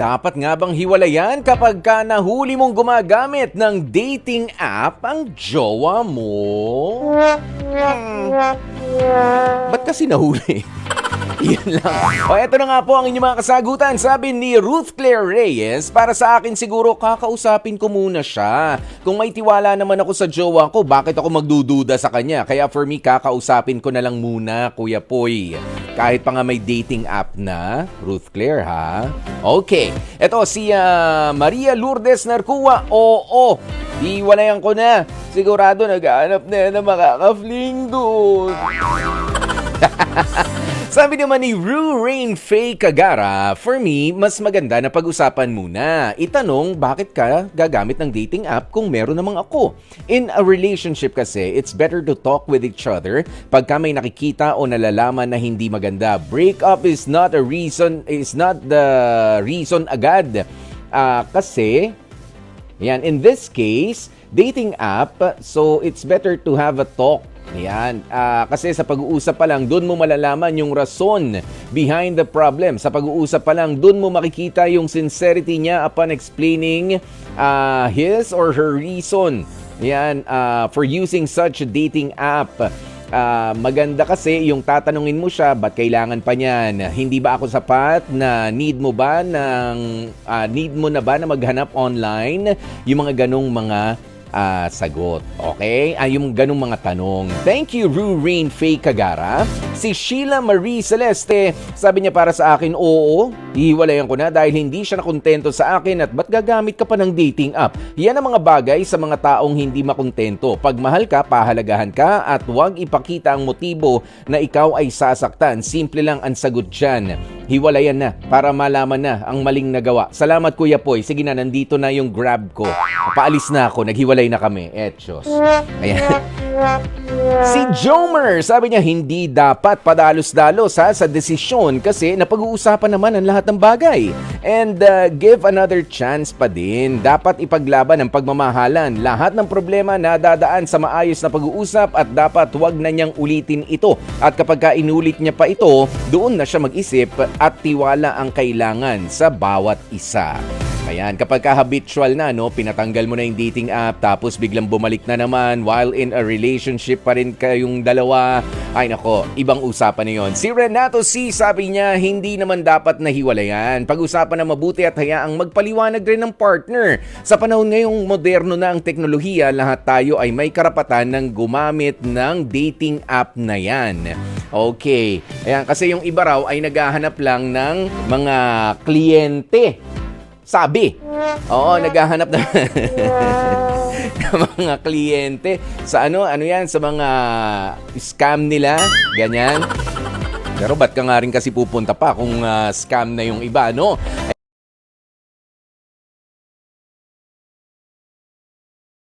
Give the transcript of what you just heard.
Dapat nga bang hiwalayan kapag ka nahuli mong gumagamit ng dating app ang jowa mo? Ba't kasi nahuli? Yan lang. O eto na nga po ang inyong mga kasagutan. Sabi ni Ruth Claire Reyes, para sa akin siguro kakausapin ko muna siya. Kung may tiwala naman ako sa jowa ko, bakit ako magdududa sa kanya? Kaya for me, kakausapin ko na lang muna, Kuya Poy. Kahit pa nga may dating app na, Ruth Claire ha? Okay. Eto si Maria Lourdes Narcua. Oo. Iwalayan ko na. Sigurado nag-aanap na yan na makaka-fling doon. Sabi naman ni Rue Rain Faye Kagara, for me, mas maganda na pag-usapan muna. Itanong, bakit ka gagamit ng dating app kung meron namang ako? In a relationship kasi, it's better to talk with each other pagka may nakikita o nalalaman na hindi maganda. Breakup is not the reason agad. Kasi, yan, in this case, dating app, so it's better to have a talk. Yan. Kasi sa pag-uusap pa lang, doon mo malalaman yung rason behind the problem. Sa pag-uusap pa lang, doon mo makikita yung sincerity niya upon explaining his or her reason. Yan, for using such a dating app. Maganda kasi yung tatanungin mo siya, ba't kailangan pa niyan? Hindi ba ako sapat na need mo na ba na maghanap online? Yung mga ganong mga sagot. Okay? Yung ganung mga tanong. Thank you, Rue Rain Faye Kagara. Si Sheila Marie Celeste, sabi niya para sa akin, oo, hihiwalayan ko na dahil hindi siya nakontento sa akin at ba't gagamit ka pa ng dating app? Yan ang mga bagay sa mga taong hindi makontento. Pag mahal ka, pahalagahan ka at huwag ipakita ang motibo na ikaw ay sasaktan. Simple lang ang sagot dyan. Hiwalayan na para malaman na ang maling nagawa. Salamat Kuya Poy. Sige na, nandito na yung Grab ko. Paalis na ako. Naghiwalay na kami. Etchos. Ayan. Si Jomer, sabi niya, hindi dapat padalos-dalos sa desisyon kasi napag-uusapan naman ang lahat ng bagay. And give another chance pa din. Dapat ipaglaban ang pagmamahalan. Lahat ng problema nadadaan sa maayos na pag-uusap at dapat huwag na niyang ulitin ito. At kapag ka inulit niya pa ito, doon na siya mag-isip at tiwala ang kailangan sa bawat isa. Ayan, kapag ka-habitual na, no, pinatanggal mo na yung dating app tapos biglang bumalik na naman while in a relationship pa rin kayong dalawa, ay nako, ibang usapan na yun. Si Renato C, sabi niya, hindi naman dapat nahiwalayan. Pag-usapan na mabuti at hayaang magpaliwanag rin ng partner. Sa panahon ngayong moderno na ang teknolohiya, lahat tayo ay may karapatan ng gumamit ng dating app na yan. Okay, ayan, kasi yung iba raw ay naghahanap lang ng mga kliyente. Sabi, oo, naghahanap na ng mga kliyente sa ano yan, sa mga scam nila, ganyan. Pero ba't ka nga rin kasi pupunta pa kung scam na yung iba, no?